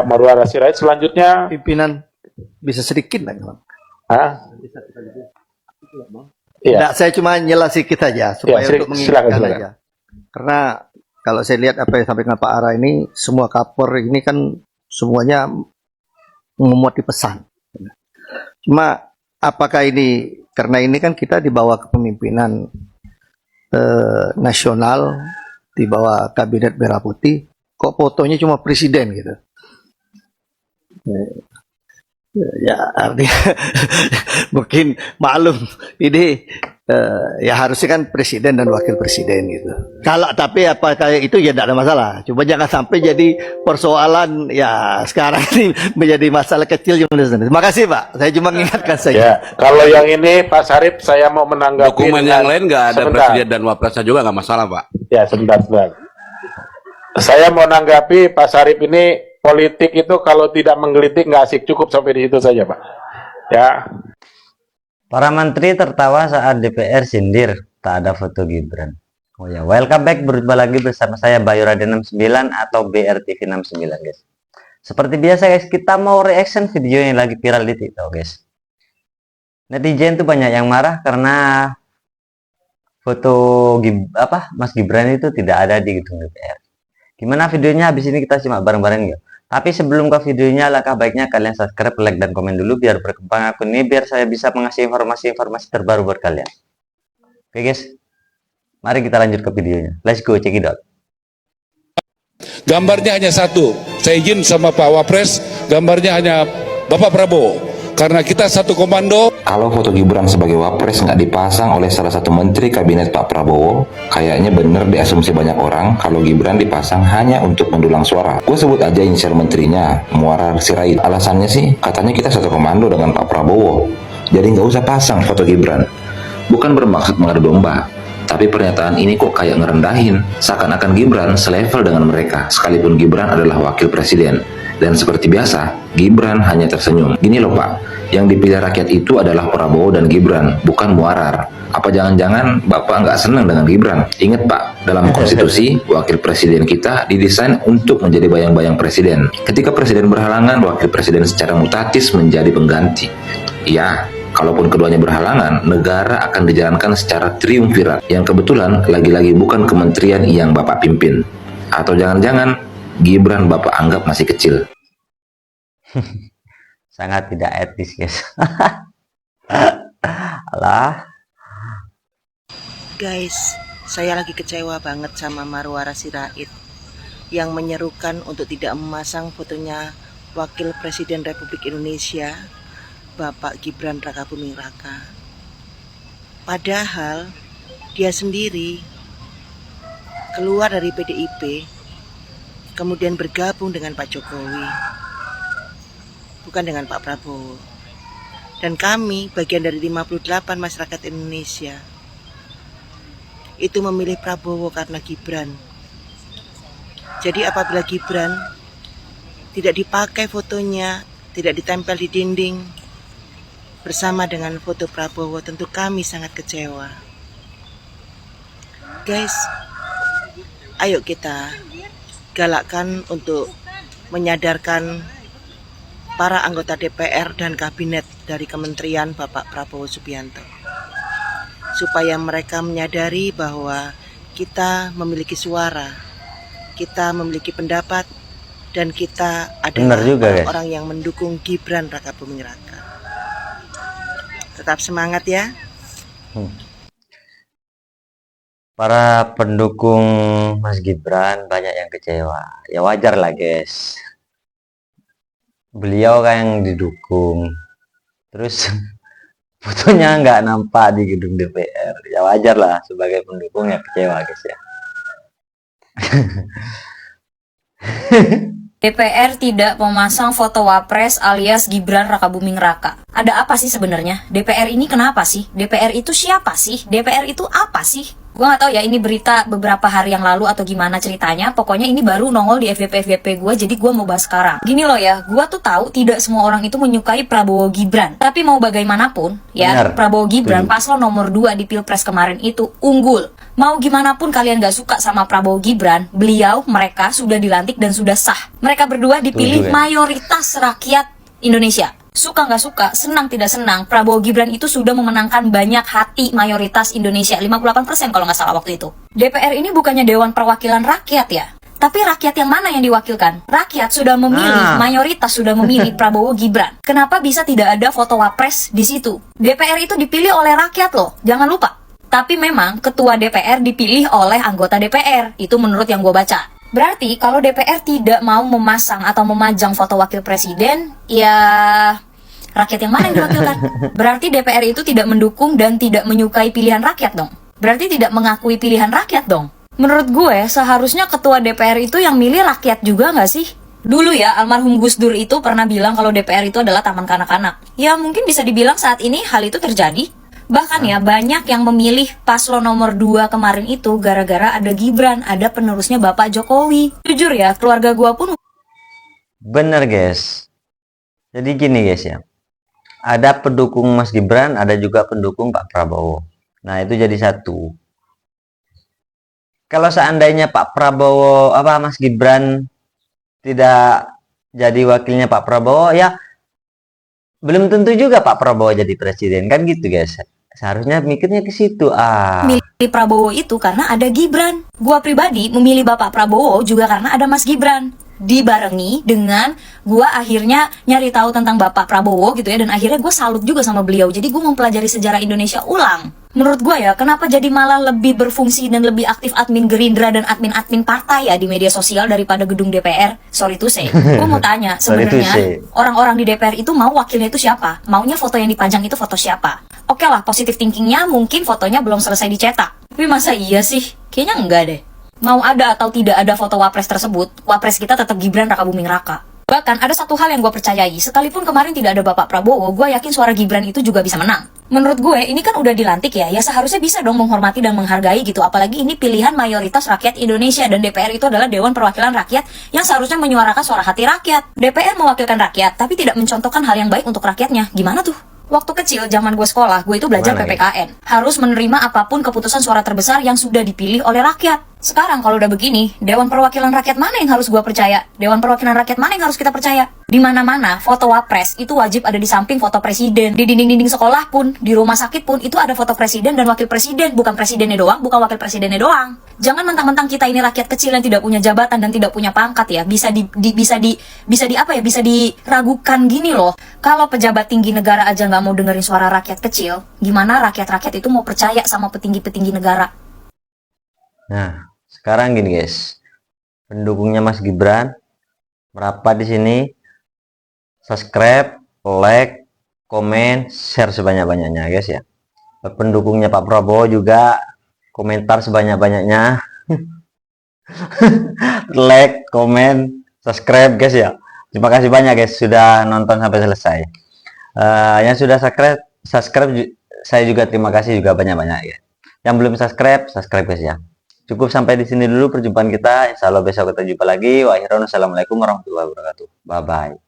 Marwara Sirait. Selanjutnya Pimpinan bisa sedikit nggak, Bang? Iya. Nggak, saya cuma nyela sedikit aja supaya untuk mengingatkan silakan. aja. Karena kalau saya lihat apa yang disampaikan Pak Ara ini, semua cover ini kan semuanya memuat di pesan. Cuma apakah ini karena ini kan kita di bawah kepemimpinan nasional, di bawah kabinet merah putih, kok fotonya cuma presiden gitu? Ya artinya mungkin maklum ini ya harusnya kan presiden dan wakil presiden gitu. Kalau tapi apa kayak itu ya tidak ada masalah. Coba jangan sampai jadi persoalan ya sekarang ini menjadi masalah kecil. Terima kasih Pak. Saya cuma mengingatkan saja. Ya, kalau yang ini Pak Sarip saya mau menanggapi. Dokumen yang lain nggak ada sebentar. presiden dan wapresnya juga nggak masalah Pak. Ya sebentar. Saya mau menanggapi Pak Sarip ini. Politik itu kalau tidak menggelitik nggak asik, cukup sampai di situ saja Pak. Ya. Para menteri tertawa saat DPR sindir tak ada foto Gibran. Oh ya, welcome back, berjumpa lagi bersama saya Bayu Raden 69 atau BRTV 69 guys. Seperti biasa guys, kita mau reaction video yang lagi viral di TikTok guys. Netizen tuh banyak yang marah karena foto Mas Gibran itu tidak ada di gedung DPR. Gimana videonya? Habis ini kita simak bareng-bareng ya. Tapi sebelum ke videonya, langkah baiknya kalian subscribe, like, dan komen dulu biar berkembang akun ini, biar saya bisa mengasih informasi-informasi terbaru buat kalian. Oke guys, mari kita lanjut ke videonya. Let's go, check it out. Gambarnya hanya satu. Saya izin sama Pak Wapres, gambarnya hanya Bapak Prabowo. Karena kita satu komando. Kalau foto Gibran sebagai Wapres nggak dipasang oleh salah satu menteri kabinet Pak Prabowo, kayaknya bener diasumsi banyak orang kalau Gibran dipasang hanya untuk mendulang suara. Gue sebut aja inisial menterinya, Marwara Sirait. Alasannya sih, katanya kita satu komando dengan Pak Prabowo. Jadi nggak usah pasang foto Gibran. Bukan bermaksud mengadu domba, tapi pernyataan ini kok kayak ngerendahin. Seakan-akan Gibran selevel dengan mereka, sekalipun Gibran adalah wakil presiden. Dan seperti biasa, Gibran hanya tersenyum. Gini loh Pak, yang dipilih rakyat itu adalah Prabowo dan Gibran, bukan Muarar. Apa jangan-jangan Bapak nggak senang dengan Gibran? Ingat Pak, dalam konstitusi, wakil presiden kita didesain untuk menjadi bayang-bayang presiden. Ketika presiden berhalangan, wakil presiden secara mutatis menjadi pengganti. Ya, kalaupun keduanya berhalangan, negara akan dijalankan secara triumvirat, yang kebetulan lagi-lagi bukan kementerian yang Bapak pimpin. Atau jangan-jangan Gibran Bapak anggap masih kecil. Sangat tidak etis guys. Alah. Guys, saya lagi kecewa banget sama Marwara Sirait yang menyerukan untuk tidak memasang fotonya Wakil Presiden Republik Indonesia Bapak Gibran Rakabuming Raka. Padahal dia sendiri keluar dari PDIP, kemudian bergabung dengan Pak Jokowi, bukan dengan Pak Prabowo. Dan kami, bagian dari 58 masyarakat Indonesia, itu memilih Prabowo karena Gibran. Jadi apabila Gibran tidak dipakai fotonya, tidak ditempel di dinding bersama dengan foto Prabowo, tentu kami sangat kecewa. Guys, ayo kita galakkan untuk menyadarkan para anggota DPR dan kabinet dari Kementerian Bapak Prabowo Subianto, supaya mereka menyadari bahwa kita memiliki suara, kita memiliki pendapat, dan kita adalah orang yang mendukung Gibran Rakabuming Raka. Tetap semangat ya. Para pendukung Mas Gibran banyak yang kecewa. Ya wajar lah guys. Beliau kan yang didukung. Terus fotonya nggak nampak di gedung DPR. Ya wajar lah sebagai pendukung ya kecewa guys ya. DPR tidak memasang foto Wapres alias Gibran Rakabuming Raka. Ada apa sih sebenarnya? DPR ini kenapa sih? DPR itu siapa sih? DPR itu apa sih? Gue gak tahu ya ini berita beberapa hari yang lalu atau gimana ceritanya. Pokoknya ini baru nongol di FYP gue, jadi gue mau bahas sekarang. Gini loh ya, gue tuh tahu tidak semua orang itu menyukai Prabowo Gibran. Tapi mau bagaimanapun ya, Prabowo Gibran paslon nomor 2 di Pilpres kemarin itu unggul. Mau gimana pun kalian gak suka sama Prabowo Gibran, mereka sudah dilantik dan sudah sah. Mereka berdua dipilih Setuju, ya. mayoritas rakyat Indonesia. Suka nggak suka, senang tidak senang, Prabowo Gibran itu sudah memenangkan banyak hati mayoritas Indonesia, 58% kalau nggak salah waktu itu. DPR ini bukannya Dewan Perwakilan Rakyat ya? Tapi rakyat yang mana yang diwakilkan? Rakyat sudah memilih, mayoritas sudah memilih Prabowo Gibran. Kenapa bisa tidak ada foto wapres di situ? DPR itu dipilih oleh rakyat loh, jangan lupa. Tapi memang ketua DPR dipilih oleh anggota DPR, itu menurut yang gue baca. Berarti kalau DPR tidak mau memasang atau memajang foto wakil presiden, ya rakyat yang mana yang diwakilkan? Berarti DPR itu tidak mendukung dan tidak menyukai pilihan rakyat dong. Berarti tidak mengakui pilihan rakyat dong. Menurut gue, seharusnya ketua DPR itu yang milih rakyat juga nggak sih? Dulu ya, almarhum Gus Dur itu pernah bilang kalau DPR itu adalah taman kanak-kanak. Ya mungkin bisa dibilang saat ini hal itu terjadi. Bahkan ya, banyak yang memilih paslon nomor 2 kemarin itu gara-gara ada Gibran, ada penerusnya Bapak Jokowi. Jujur ya, keluarga gua pun... Bener guys. Jadi gini guys ya. Ada pendukung Mas Gibran, ada juga pendukung Pak Prabowo. Nah itu jadi satu. Kalau seandainya Pak Prabowo, Mas Gibran tidak jadi wakilnya Pak Prabowo, ya belum tentu juga Pak Prabowo jadi presiden, kan gitu guys. Seharusnya mikirnya ke situ. Milih Prabowo itu karena ada Gibran. Gua pribadi memilih Bapak Prabowo juga karena ada Mas Gibran. Dibarengi dengan gua akhirnya nyari tahu tentang Bapak Prabowo gitu ya, dan akhirnya gue salut juga sama beliau. Jadi gue mempelajari sejarah Indonesia ulang. Menurut gue ya, kenapa jadi malah lebih berfungsi dan lebih aktif admin Gerindra dan admin-admin partai ya di media sosial daripada gedung DPR? Sorry to say. Gue mau tanya, sebenarnya orang-orang di DPR itu mau wakilnya itu siapa? Maunya foto yang dipajang itu foto siapa? Oke lah, positive thinkingnya mungkin fotonya belum selesai dicetak. Tapi masa iya sih? Kayaknya enggak deh. Mau ada atau tidak ada foto wapres tersebut, wapres kita tetap Gibran Rakabuming Raka. Bahkan ada satu hal yang gue percayai, sekalipun kemarin tidak ada Bapak Prabowo, gue yakin suara Gibran itu juga bisa menang. Menurut gue, ini kan udah dilantik ya seharusnya bisa dong menghormati dan menghargai gitu. Apalagi ini pilihan mayoritas rakyat Indonesia, dan DPR itu adalah Dewan Perwakilan Rakyat yang seharusnya menyuarakan suara hati rakyat. DPR mewakilkan rakyat, tapi tidak mencontohkan hal yang baik untuk rakyatnya. Gimana tuh? Waktu kecil, zaman gue sekolah, gue itu belajar PPKN. Harus menerima apapun keputusan suara terbesar yang sudah dipilih oleh rakyat. Sekarang kalau udah begini, Dewan Perwakilan Rakyat mana yang harus gue percaya? Dewan Perwakilan Rakyat mana yang harus kita percaya? Di mana-mana, foto wapres itu wajib ada di samping foto presiden. Di dinding-dinding sekolah pun, di rumah sakit pun, itu ada foto presiden dan wakil presiden. Bukan presidennya doang, bukan wakil presidennya doang. Jangan mentang-mentang kita ini rakyat kecil yang tidak punya jabatan dan tidak punya pangkat ya. Bisa diragukan gini loh. Kalau pejabat tinggi negara aja nggak mau dengerin suara rakyat kecil, gimana rakyat-rakyat itu mau percaya sama petinggi-petinggi negara? Nah, sekarang gini guys. Pendukungnya Mas Gibran merapat di sini. Subscribe, like, komen, share sebanyak-banyaknya guys ya. Pendukungnya Pak Prabowo juga komentar sebanyak-banyaknya. Like, komen, subscribe guys ya. Terima kasih banyak guys sudah nonton sampai selesai. Yang sudah subscribe saya juga terima kasih juga banyak-banyak ya. Yang belum subscribe guys ya. Cukup sampai di sini dulu perjumpaan kita. Insya Allah besok kita jumpa lagi. Wassalamualaikum warahmatullahi wabarakatuh. Bye bye.